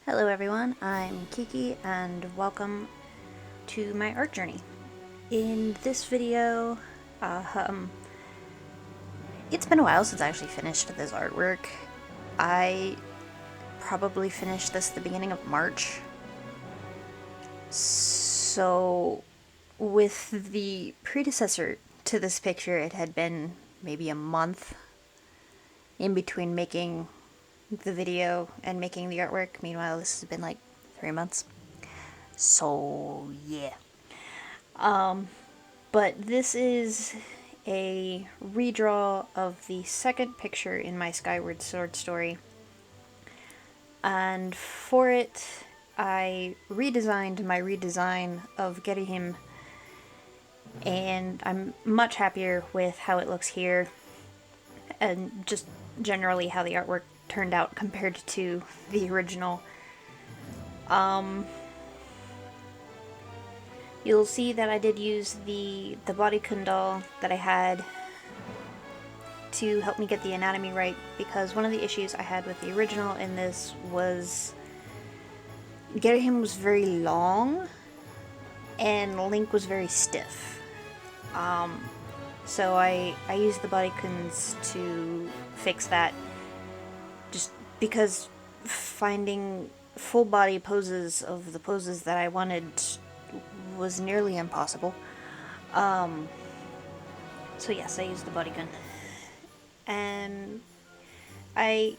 Hello everyone, I'm Kiki and welcome to my art journey. In this video, it's been a while since I actually finished this artwork. I probably finished this at the beginning of March. So with the predecessor to this picture, it had been maybe a month in between making the video and making the artwork. Meanwhile, this has been like 3 months. So yeah. But this is a redraw of the second picture in my Skyward Sword story. And for it, I redesigned my redesign of ghirahim, and I'm much happier with how it looks here, and just generally how the artwork turned out compared to the original. You'll see that I did use the body kundal that I had to help me get the anatomy right, because one of the issues I had with the original in this was ghirahim was very long and Link was very stiff. So I used the body kuns to fix that, just because finding full body poses of the poses that I wanted was nearly impossible. So yes, I used the body gun. And I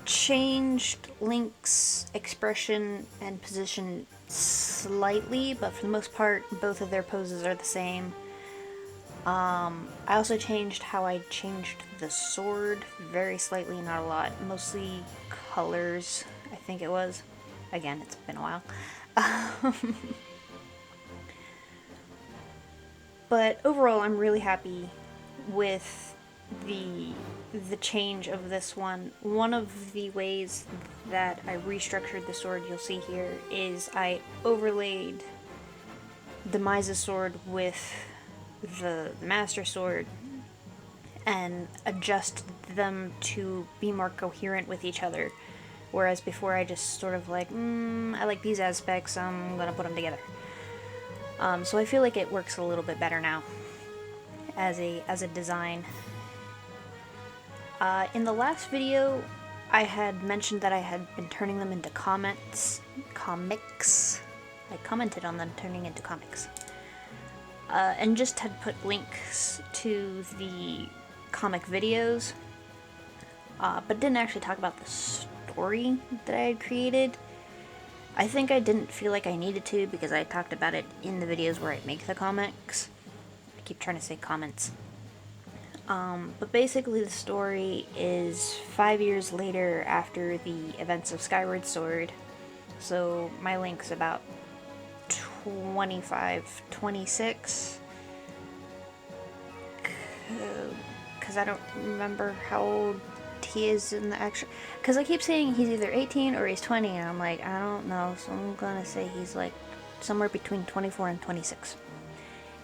changed Link's expression and position slightly, but for the most part, both of their poses are the same. I also changed how I changed the sword very slightly, not a lot. Mostly colors, I think it was. Again, it's been a while. But overall, I'm really happy with the change of this one. One of the ways that I restructured the sword you'll see here is I overlaid Demise's sword with the Master Sword and adjusted them to be more coherent with each other. Whereas before I just sort of like, I like these aspects, I'm gonna put them together. So I feel like it works a little bit better now as a design. In the last video, I had mentioned that I had been turning them into comics. I commented on them turning into comics. And just had put links to the comic videos, but didn't actually talk about the story that I had created. I think I didn't feel like I needed to because I talked about it in the videos where I make the comics. I keep trying to say comments. But basically the story is 5 years later after the events of Skyward Sword. So my Link's about 25, 26. Because I don't remember how old he is in the actual... Because I keep saying he's either 18 or he's 20, and I'm like, I don't know, so I'm gonna say he's like somewhere between 24 and 26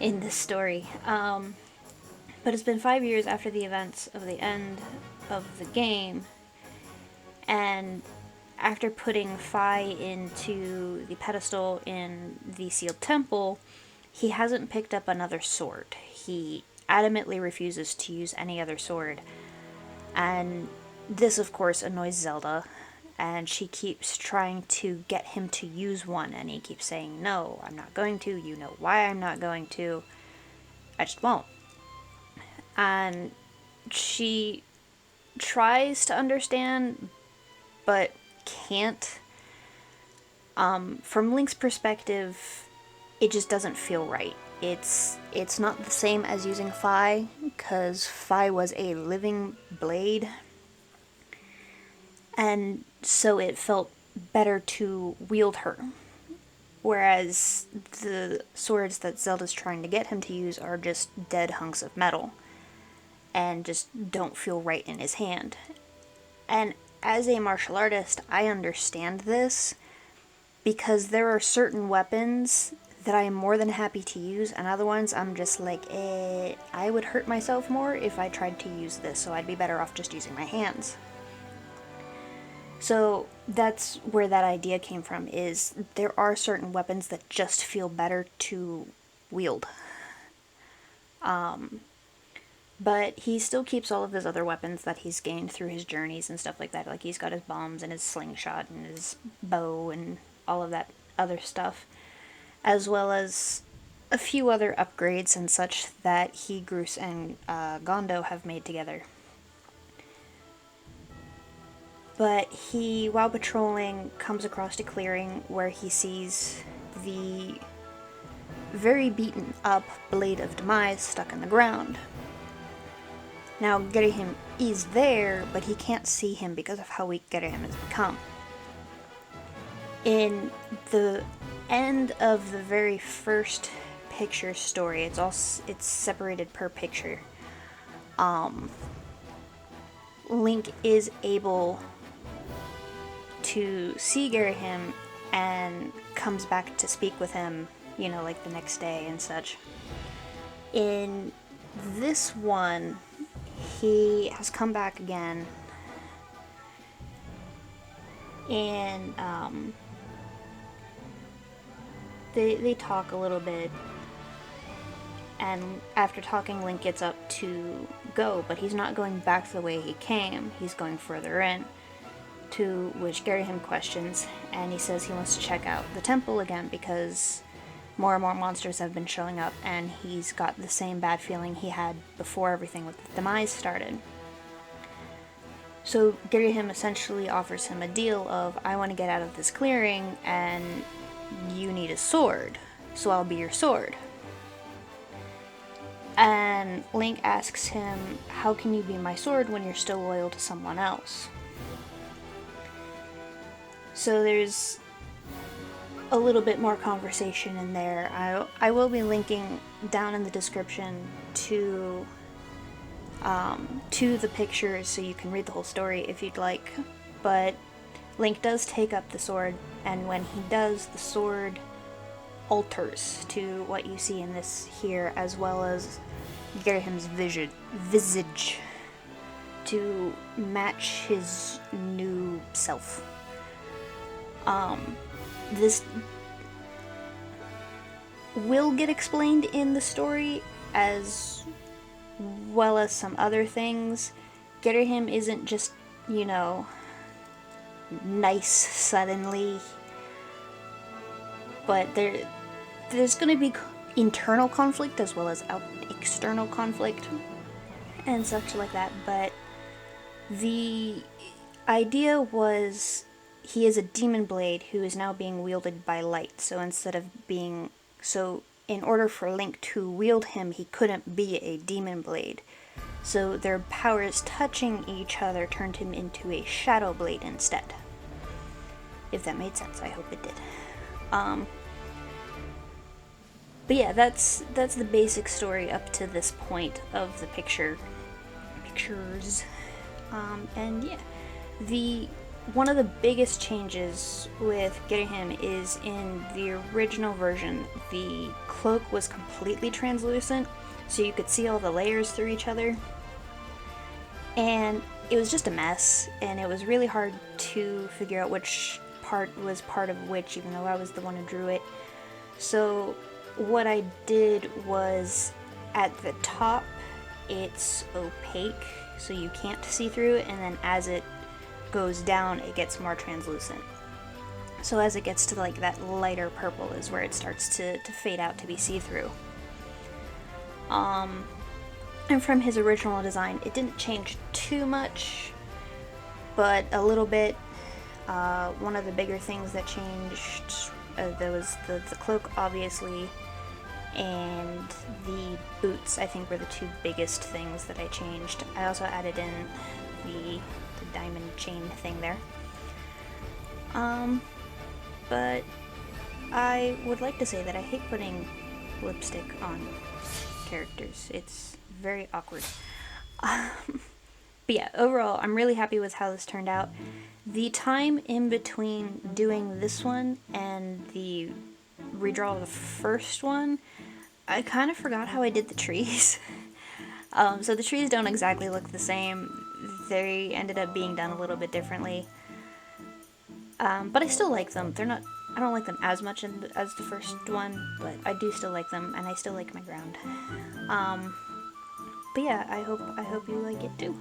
in this story. But it's been 5 years after the events of the end of the game, and after putting Fi into the pedestal in the sealed temple, he hasn't picked up another sword. He adamantly refuses to use any other sword. And this, of course, annoys Zelda, and she keeps trying to get him to use one, and he keeps saying, no, I'm not going to, you know why I'm not going to, I just won't. And she tries to understand, but can't. From Link's perspective, it just doesn't feel right. It's not the same as using Fi, because Fi was a living blade, and so it felt better to wield her. Whereas the swords that Zelda's trying to get him to use are just dead hunks of metal, and just don't feel right in his hand. And as a martial artist, I understand this, because there are certain weapons that I am more than happy to use, and other ones I'm just like, I would hurt myself more if I tried to use this, so I'd be better off just using my hands. So that's where that idea came from, is there are certain weapons that just feel better to wield. But he still keeps all of his other weapons that he's gained through his journeys and stuff like that. Like, he's got his bombs and his slingshot and his bow and all of that other stuff, as well as a few other upgrades and such that he, Groose, and Gondo have made together. But he, while patrolling, comes across a clearing where he sees the very beaten up Blade of Demise stuck in the ground. Now, ghirahim is there, but he can't see him because of how weak ghirahim has become. In the end of the very first picture story, it's separated per picture. Link is able to see ghirahim and comes back to speak with him, like the next day and such. In this one, he has come back again, and they talk a little bit, and after talking, Link gets up to go, but he's not going back the way he came, he's going further in, to which ghirahim questions, and he says he wants to check out the temple again because more and more monsters have been showing up, and he's got the same bad feeling he had before everything with the Demise started. So ghirahim essentially offers him a deal of, I want to get out of this clearing, and you need a sword, so I'll be your sword. And Link asks him, how can you be my sword when you're still loyal to someone else? So there's a little bit more conversation in there. I will be linking down in the description to the pictures so you can read the whole story if you'd like. But Link does take up the sword, and when he does, the sword alters to what you see in this here, as well as ghirahim's visage to match his new self. This will get explained in the story, as well as some other things. ghirahim isn't just, nice suddenly, but there's going to be internal conflict as well as external conflict and such like that. But the idea was, he is a demon blade who is now being wielded by light. So in order for Link to wield him, he couldn't be a demon blade. So their powers touching each other turned him into a shadow blade instead. If that made sense, I hope it did. But yeah, that's the basic story up to this point of the pictures. And yeah, one of the biggest changes with ghirahim is in the original version, the cloak was completely translucent, so you could see all the layers through each other. And it was just a mess, and it was really hard to figure out which part was part of which, even though I was the one who drew it. So what I did was, at the top, it's opaque, so you can't see through it, and then as it goes down, it gets more translucent. So as it gets to like that lighter purple is where it starts to fade out to be see-through. And from his original design, it didn't change too much, but a little bit. One of the bigger things that changed, there was the cloak, obviously, and the boots, I think, were the two biggest things that I changed. I also added in the diamond chain thing there. But I would like to say that I hate putting lipstick on characters. It's very awkward. But yeah, overall, I'm really happy with how this turned out. The time in between doing this one and the redraw of the first one, I kind of forgot how I did the trees. So the trees don't exactly look the same. They ended up being done a little bit differently. But I still like them. They're not, I don't like them as much as the first one, but I do still like them, and I still like my ground. But yeah, I hope you like it too.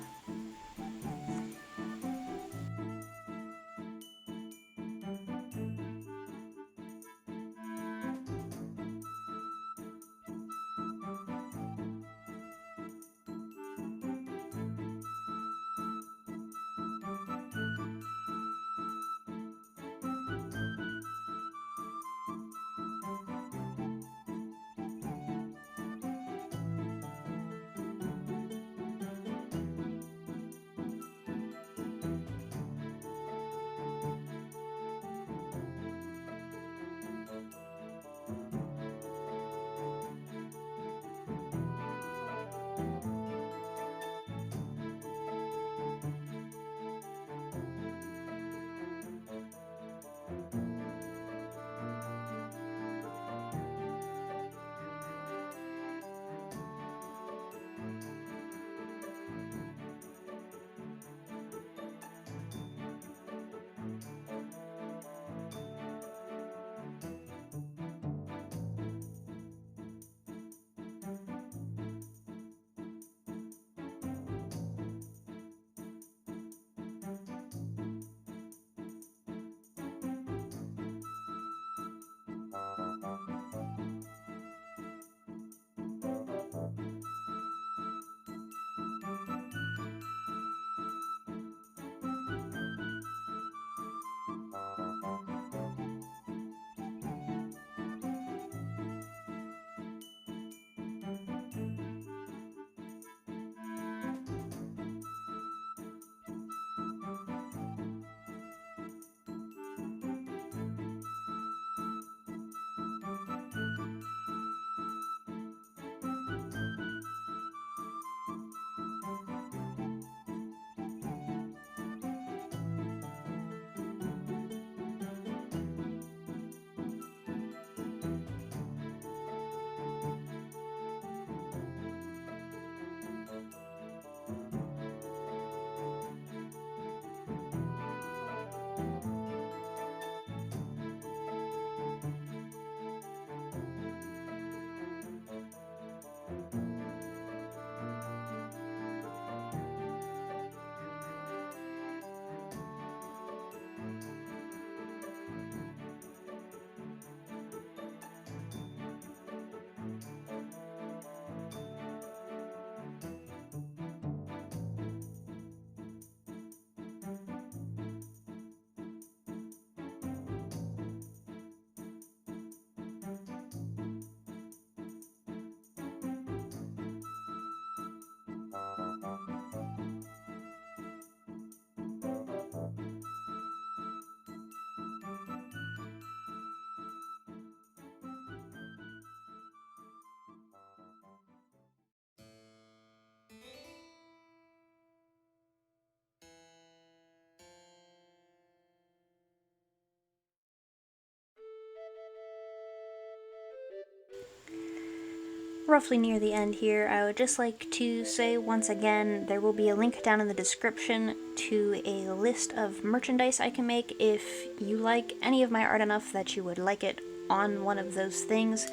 Roughly near the end here, I would just like to say once again, there will be a link down in the description to a list of merchandise I can make. If you like any of my art enough that you would like it on one of those things,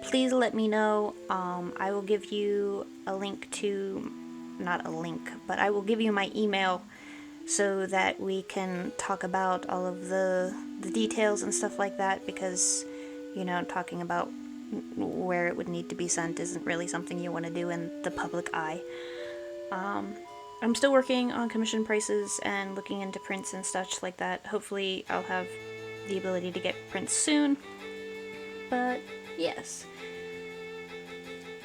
please let me know. I will give you a link to, not a link, but I will give you my email so that we can talk about all of the details and stuff like that, because, you know, talking about where it would need to be sent isn't really something you want to do in the public eye. I'm still working on commission prices and looking into prints and such like that. Hopefully I'll have the ability to get prints soon. But yes.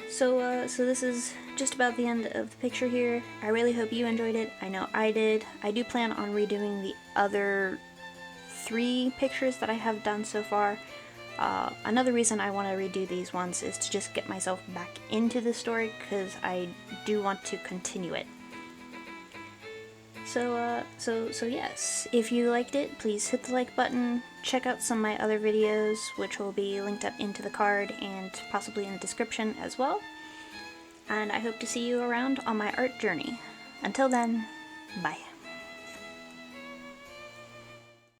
So this is just about the end of the picture here. I really hope you enjoyed it. I know I did. I do plan on redoing the other 3 pictures that I have done so far. Another reason I want to redo these ones is to just get myself back into the story, because I do want to continue it. So yes, if you liked it, please hit the like button, check out some of my other videos, which will be linked up into the card and possibly in the description as well. And I hope to see you around on my art journey. Until then, bye.